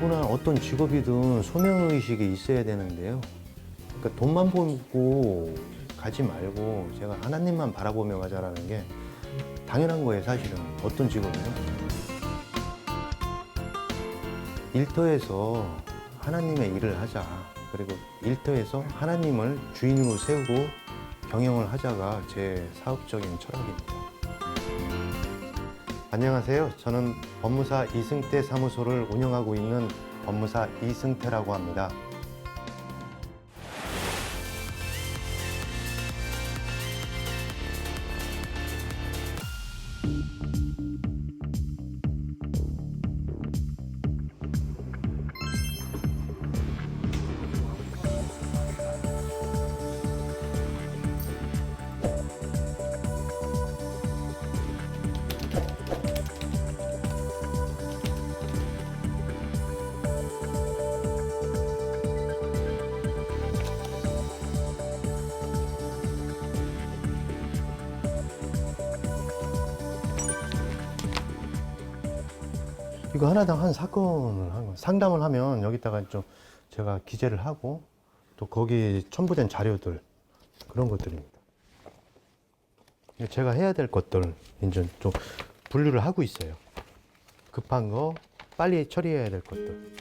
누구나 어떤 직업이든 소명의식이 있어야 되는데요. 그러니까 돈만 보고 가지 말고 제가 하나님만 바라보며 가자라는 게 당연한 거예요, 사실은. 어떤 직업이든. 일터에서 하나님의 일을 하자. 그리고 일터에서 하나님을 주인으로 세우고 경영을 하자가 제 사업적인 철학입니다. 안녕하세요. 저는 법무사 이승태 사무소를 운영하고 있는 법무사 이승태라고 합니다. 이거 하나당 한 사건을 상담을 하면 여기다가 좀 제가 기재를 하고 또 거기에 첨부된 자료들 그런 것들입니다. 제가 해야 될 것들 이제 좀 분류를 하고 있어요. 급한 거, 빨리 처리해야 될 것들.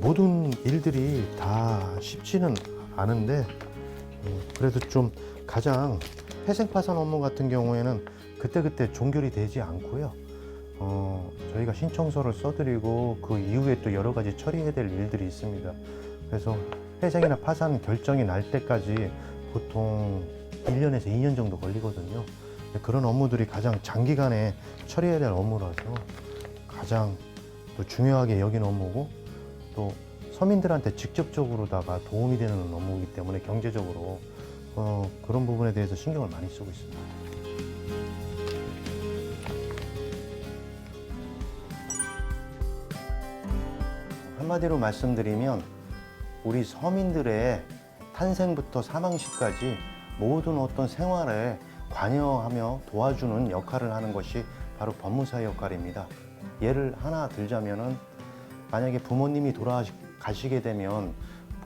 모든 일들이 다 쉽지는 않은데 그래도 좀 가장 회생파산 업무 같은 경우에는 그때그때 종결이 되지 않고요. 저희가 신청서를 써드리고 그 이후에 또 여러 가지 처리해야 될 일들이 있습니다. 그래서 회생이나 파산 결정이 날 때까지 보통 1년에서 2년 정도 걸리거든요. 그런 업무들이 가장 장기간에 처리해야 될 업무라서 가장 또 중요하게 여긴 업무고 또 서민들한테 직접적으로다가 도움이 되는 업무이기 때문에 경제적으로 그런 부분에 대해서 신경을 많이 쓰고 있습니다. 한마디로 말씀드리면 우리 서민들의 탄생부터 사망시까지 모든 어떤 생활에 관여하며 도와주는 역할을 하는 것이 바로 법무사의 역할입니다. 예를 하나 들자면은 만약에 부모님이 돌아가시게 되면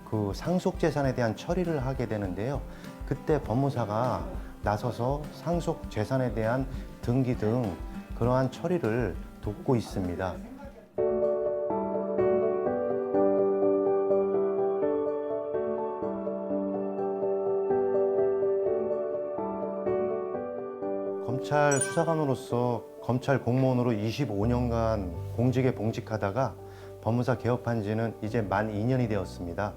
그 상속재산에 대한 처리를 하게 되는데요. 그때 법무사가 나서서 상속재산에 대한 등기 등 그러한 처리를 돕고 있습니다. 검찰 수사관으로서 검찰 공무원으로 25년간 공직에 봉직하다가 법무사 개업한 지는 이제 만 2년이 되었습니다.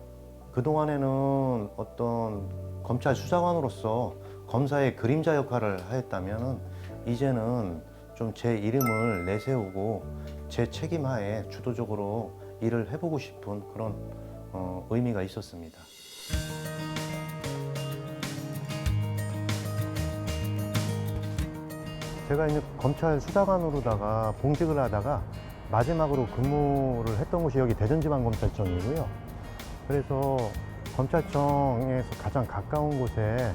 그동안에는 어떤 검찰 수사관으로서 검사의 그림자 역할을 하였다면 이제는 좀 제 이름을 내세우고 제 책임하에 주도적으로 일을 해보고 싶은 그런 의미가 있었습니다. 제가 이제 검찰 수사관으로다가 봉직을 하다가 마지막으로 근무를 했던 곳이 여기 대전지방검찰청이고요. 그래서 검찰청에서 가장 가까운 곳에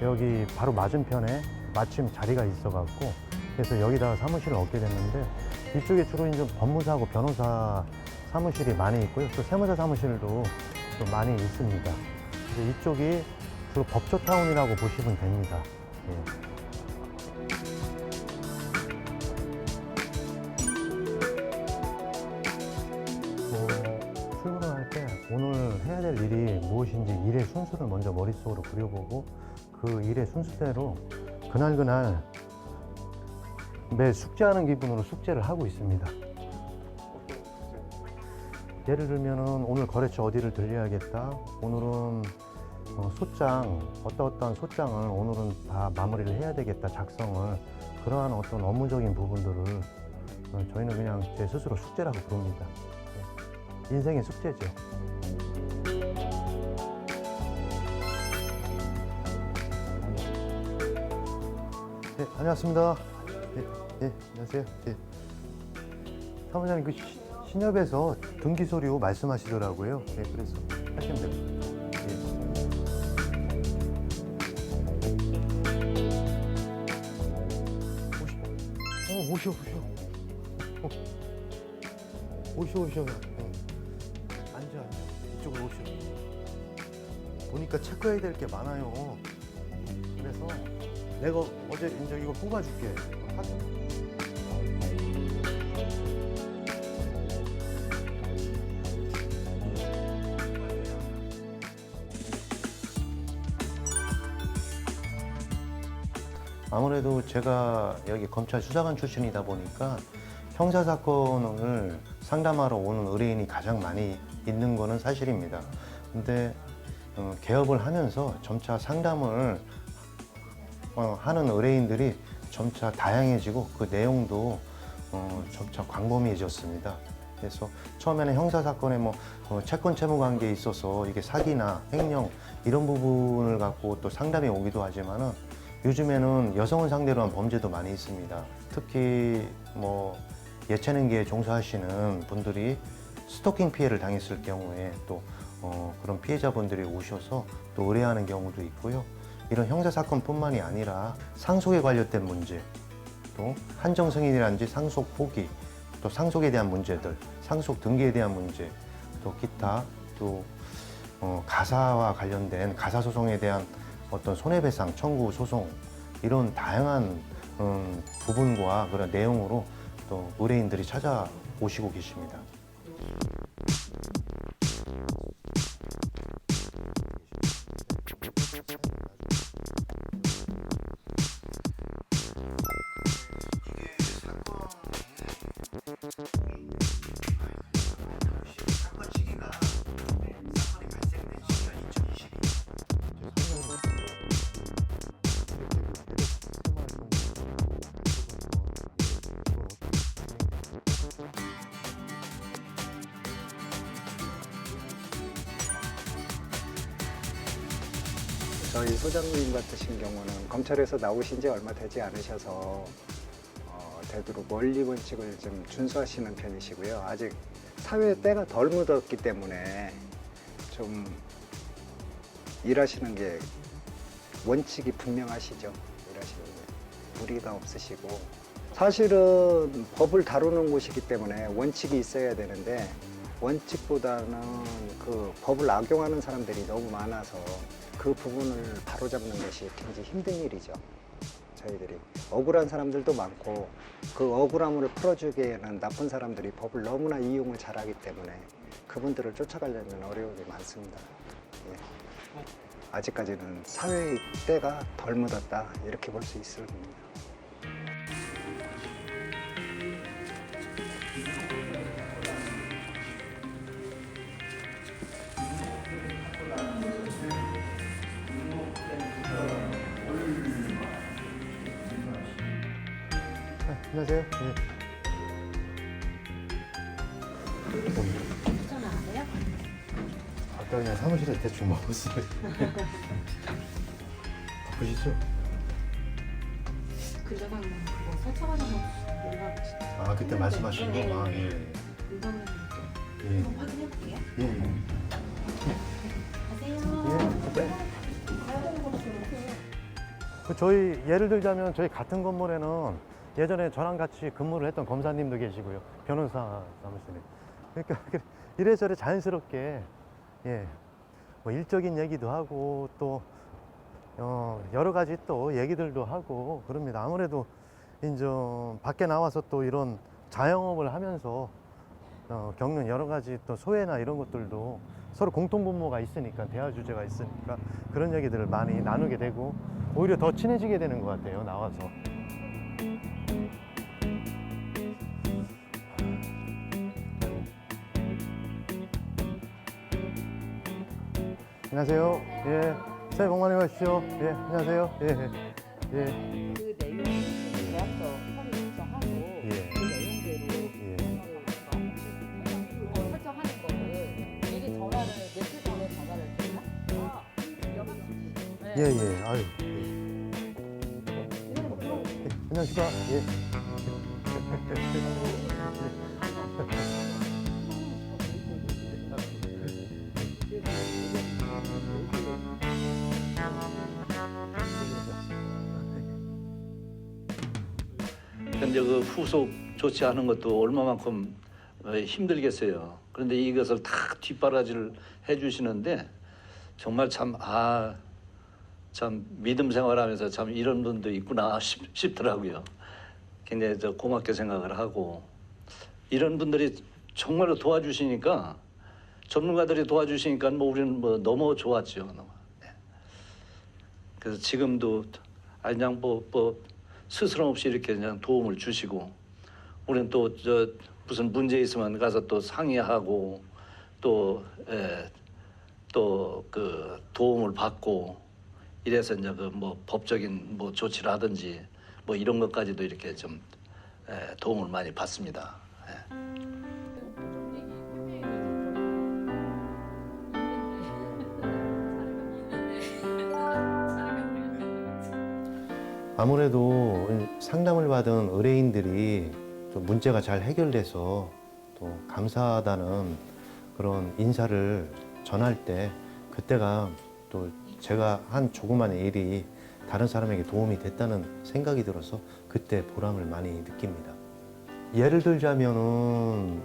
여기 바로 맞은편에 마침 자리가 있어갖고 그래서 여기다가 사무실을 얻게 됐는데 이쪽에 주로 이제 법무사하고 변호사 사무실이 많이 있고요. 또 세무사 사무실도 또 많이 있습니다. 그래서 이쪽이 주로 법조타운이라고 보시면 됩니다. 예. 출근할 때 오늘 해야 될 일이 무엇인지 일의 순서를 먼저 머릿속으로 그려보고 그 일의 순서대로 그날 매 숙제하는 기분으로 숙제를 하고 있습니다. 예를 들면은 오늘 거래처 어디를 들려야겠다. 오늘은 소장, 어떠한 소장을 오늘은 다 마무리를 해야 되겠다. 작성을. 그러한 어떤 업무적인 부분들을 저희는 그냥 제 스스로 숙제라고 부릅니다. 인생의 숙제죠. 네, 안녕하십니까. 네, 안녕하세요. 네. 사무장님, 그 신협에서 등기 서류 말씀하시더라고요. 네, 그래서 하시면 됩니다. 네. 오셔. 오셔. 앉아. 이쪽으로 오셔. 보니까 체크해야 될 게 많아요. 그래서 내가 어제 이제 이거 뽑아줄게. 아무래도 제가 여기 검찰 수사관 출신이다 보니까 형사 사건을 상담하러 오는 의뢰인이 가장 많이 있는 거는 사실입니다. 근데 개업을 하면서 점차 상담을 하는 의뢰인들이 점차 다양해지고 그 내용도 점차 광범위해졌습니다. 그래서 처음에는 형사 사건에 채권 채무 관계에 있어서 이게 사기나 횡령 이런 부분을 갖고 또 상담이 오기도 하지만은 요즘에는 여성을 상대로 한 범죄도 많이 있습니다. 특히 예체능계에 종사하시는 분들이 스토킹 피해를 당했을 경우에 또 그런 피해자분들이 오셔서 또 의뢰하는 경우도 있고요. 이런 형사 사건뿐만이 아니라 상속에 관련된 문제, 또 한정 승인이라든지 상속 포기, 또 상속에 대한 문제들, 상속 등기에 대한 문제, 또 기타 또 가사와 관련된 가사 소송에 대한 어떤 손해배상 청구 소송 이런 다양한 부분과 그런 내용으로 또 의뢰인들이 찾아오시고 계십니다. 저희 소장님 같으신 경우는 검찰에서 나오신 지 얼마 되지 않으셔서 되도록 원리 원칙을 좀 준수하시는 편이시고요. 아직 사회에 때가 덜 묻었기 때문에 좀 일하시는 게 원칙이 분명하시죠. 일하시는 게 무리가 없으시고, 사실은 법을 다루는 곳이기 때문에 원칙이 있어야 되는데 원칙보다는 그 법을 악용하는 사람들이 너무 많아서 그 부분을 바로잡는 것이 굉장히 힘든 일이죠. 저희들이 억울한 사람들도 많고 그 억울함을 풀어주기에는 나쁜 사람들이 법을 너무나 이용을 잘하기 때문에 그분들을 쫓아가려면 어려움이 많습니다. 예. 아직까지는 사회의 때가 덜 묻었다 이렇게 볼 수 있을 겁니다. 안녕하세요. 전화하세요? 아까 그냥 사무실에 대충 먹었어요. 바쁘시죠? 근데방 그거 설정하는 거 연락 아, 그때 말씀하신 거? 아, 예. 이거는 예. 한번 확인해볼게요. 예. 예. 가세요. 예. 저희 예를 들자면 저희 같은 건물에는 예전에 저랑 같이 근무를 했던 검사님도 계시고요. 변호사 사무실에. 그러니까 이래저래 자연스럽게 일적인 얘기도 하고 또 여러 가지 또 얘기들도 하고 그럽니다. 아무래도 이제 밖에 나와서 또 이런 자영업을 하면서 겪는 여러 가지 또 소외나 이런 것들도 서로 공통분모가 있으니까, 대화 주제가 있으니까 그런 얘기들을 많이 나누게 되고 오히려 더 친해지게 되는 것 같아요, 나와서. 안녕하세요. 예. 새해 복 많이 받으십시오. 예. 안녕하세요. 예. 예. 그 내용이 계약서 서류 작성하고 예. 그 내용대로 예. 그거 설정하는 거를 미리 전화를 며칠 전에 전화를 했나? 예, 예. 아유. 안녕하십니까. 예. 이제 그 후속 조치하는 것도 얼마만큼 힘들겠어요. 그런데 이것을 다 뒷바라지를 해주시는데 정말 참 믿음 생활하면서 참 이런 분도 있구나 싶더라고요. 굉장히 고맙게 생각을 하고 이런 분들이 정말로 도와주시니까 전문가들이 도와주시니까 뭐 우리는 뭐 너무 좋았죠. 네. 그래서 지금도 그냥 뭐 스스럼 없이 이렇게 그냥 도움을 주시고 우리는 또 무슨 문제 있으면 가서 또 상의하고 또 그 도움을 받고 이래서 이제 그 뭐 법적인 뭐 조치를 하든지 뭐 이런 것까지도 이렇게 좀 도움을 많이 받습니다. 아무래도 상담을 받은 의뢰인들이 좀 문제가 잘 해결돼서 또 감사하다는 그런 인사를 전할 때 그때가 또 제가 한 조그만 일이 다른 사람에게 도움이 됐다는 생각이 들어서 그때 보람을 많이 느낍니다. 예를 들자면은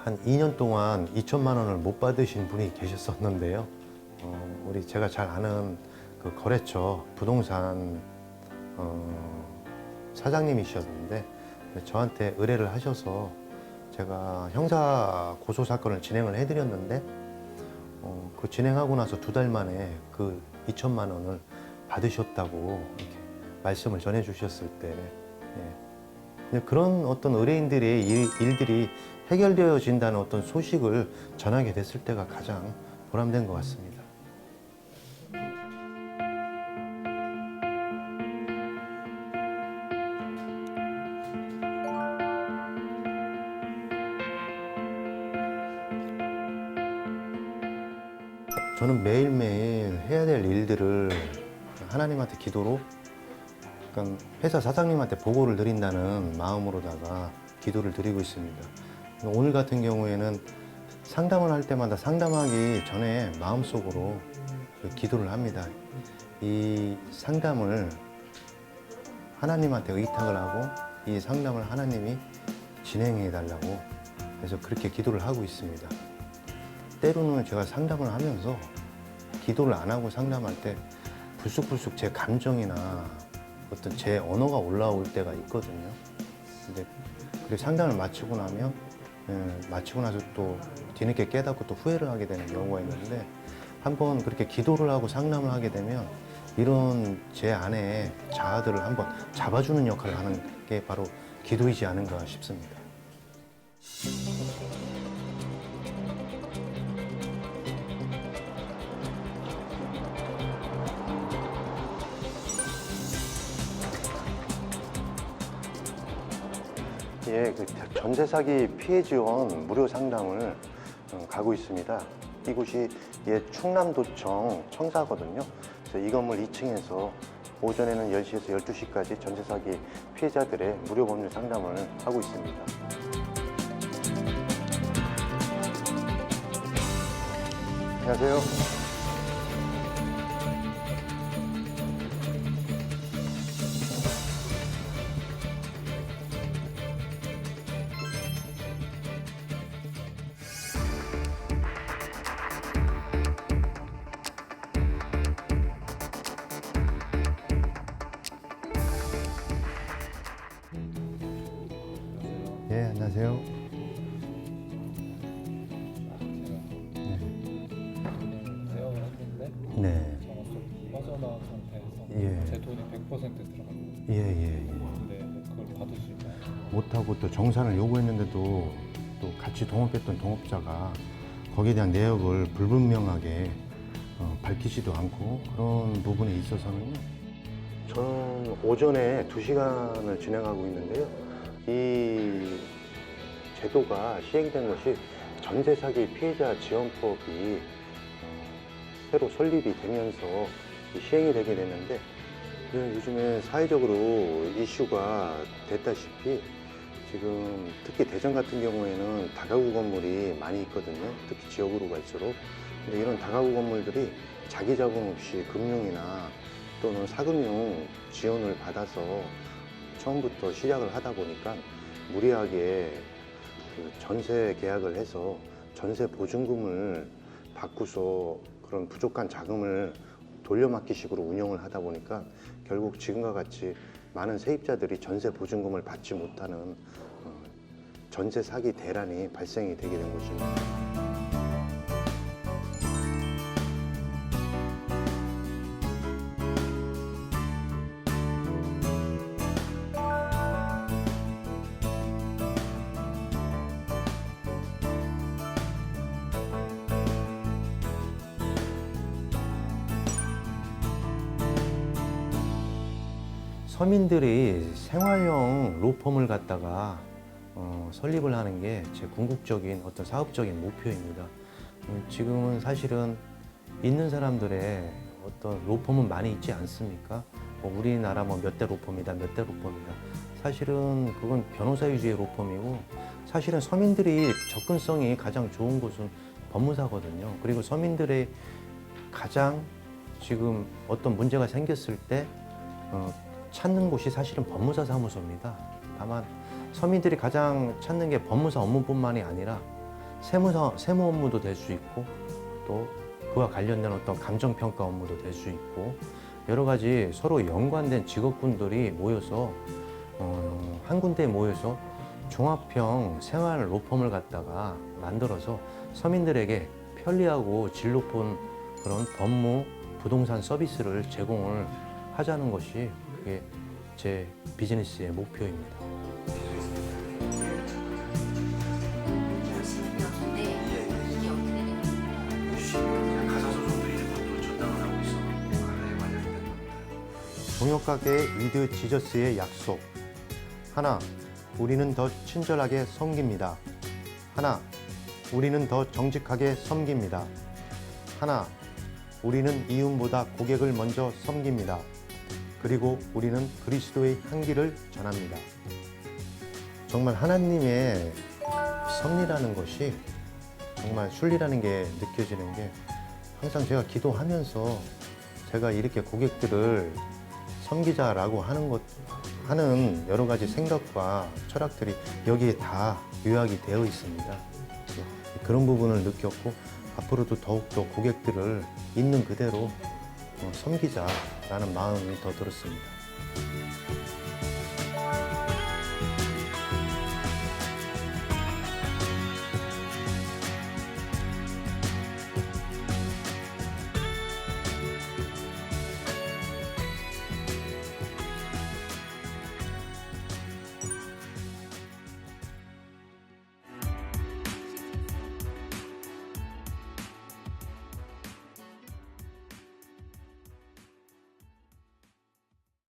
한 2년 동안 2천만 원을 못 받으신 분이 계셨었는데요. 우리 제가 잘 아는 그 거래처 부동산 사장님이셨는데 저한테 의뢰를 하셔서 제가 형사 고소 사건을 진행을 해드렸는데 그 진행하고 나서 2달 만에 그 2천만 원을 받으셨다고 이렇게 말씀을 전해주셨을 때 그런 어떤 의뢰인들의 일들이 해결되어진다는 어떤 소식을 전하게 됐을 때가 가장 보람된 것 같습니다. 저는 매일매일 해야 될 일들을 하나님한테 기도로 약간 회사 사장님한테 보고를 드린다는 마음으로다가 기도를 드리고 있습니다. 오늘 같은 경우에는 상담을 할 때마다 상담하기 전에 마음속으로 기도를 합니다. 이 상담을 하나님한테 의탁을 하고 이 상담을 하나님이 진행해 달라고 그래서 그렇게 기도를 하고 있습니다. 때로는 제가 상담을 하면서 기도를 안 하고 상담할 때 불쑥불쑥 제 감정이나 어떤 제 언어가 올라올 때가 있거든요. 근데 그리고 상담을 마치고 나면 마치고 나서 또 뒤늦게 깨닫고 또 후회를 하게 되는 경우가 있는데 한번 그렇게 기도를 하고 상담을 하게 되면 이런 제 안에 자아들을 한번 잡아주는 역할을 하는 게 바로 기도이지 않은가 싶습니다. 예, 그 전세 사기 피해 지원 무료 상담을 가고 있습니다. 이곳이 충남도청 청사거든요. 그래서 이 건물 2층에서 오전에는 10시에서 12시까지 전세 사기 피해자들의 무료 법률 상담을 하고 있습니다. 안녕하세요. 예, 안녕하세요. 대여를 했는데 네. 전화số 빠져나온 상태에서 예. 제 돈이 100% 들어갔거든요. 예. 근데 그걸 받을 수 있나요? 못하고 또 정산을 요구했는데도 또 같이 동업했던 동업자가 거기에 대한 내역을 불분명하게 밝히지도 않고 그런 부분에 있어서는요. 저는 오전에 2시간을 진행하고 있는데요. 이 제도가 시행된 것이 전세 사기 피해자 지원법이 새로 설립이 되면서 시행이 되게 됐는데 요즘에 사회적으로 이슈가 됐다시피 지금 특히 대전 같은 경우에는 다가구 건물이 많이 있거든요. 특히 지역으로 갈수록. 근데 이런 다가구 건물들이 자기 자본 없이 금융이나 또는 사금융 지원을 받아서 처음부터 시작을 하다 보니까 무리하게 그 전세 계약을 해서 전세 보증금을 받고서 그런 부족한 자금을 돌려막기식으로 운영을 하다 보니까 결국 지금과 같이 많은 세입자들이 전세 보증금을 받지 못하는 전세 사기 대란이 발생이 되게 된 것입니다. 서민들이 생활형 로펌을 갖다가 설립을 하는 게 제 궁극적인 어떤 사업적인 목표입니다. 지금은 사실은 있는 사람들의 어떤 로펌은 많이 있지 않습니까? 뭐 우리나라 뭐 몇 대 로펌이다, 몇 대 로펌이다. 사실은 그건 변호사 위주의 로펌이고 사실은 서민들이 접근성이 가장 좋은 곳은 법무사거든요. 그리고 서민들의 가장 지금 어떤 문제가 생겼을 때 찾는 곳이 사실은 법무사 사무소입니다. 다만 서민들이 가장 찾는 게 법무사 업무뿐만이 아니라 세무 업무도 될 수 있고 또 그와 관련된 어떤 감정평가 업무도 될 수 있고 여러 가지 서로 연관된 직업군들이 모여서 한 군데에 모여서 종합형 생활 로펌을 갖다가 만들어서 서민들에게 편리하고 질 높은 그런 법무, 부동산 서비스를 제공을 하자는 것이 그게 제 비즈니스의 목표입니다. 동역가게 위드 지저스의 약속. 하나, 우리는 더 친절하게 섬깁니다. 하나, 우리는 더 정직하게 섬깁니다. 하나, 우리는 이윤보다 고객을 먼저 섬깁니다. 그리고 우리는 그리스도의 향기를 전합니다. 정말 하나님의 섭리라는 것이 정말 순리라는 게 느껴지는 게 항상 제가 기도하면서 제가 이렇게 고객들을 섬기자라고 하는 여러 가지 생각과 철학들이 여기에 다 요약이 되어 있습니다. 그런 부분을 느꼈고 앞으로도 더욱더 고객들을 있는 그대로 섬기자라는 마음이 더 들었습니다.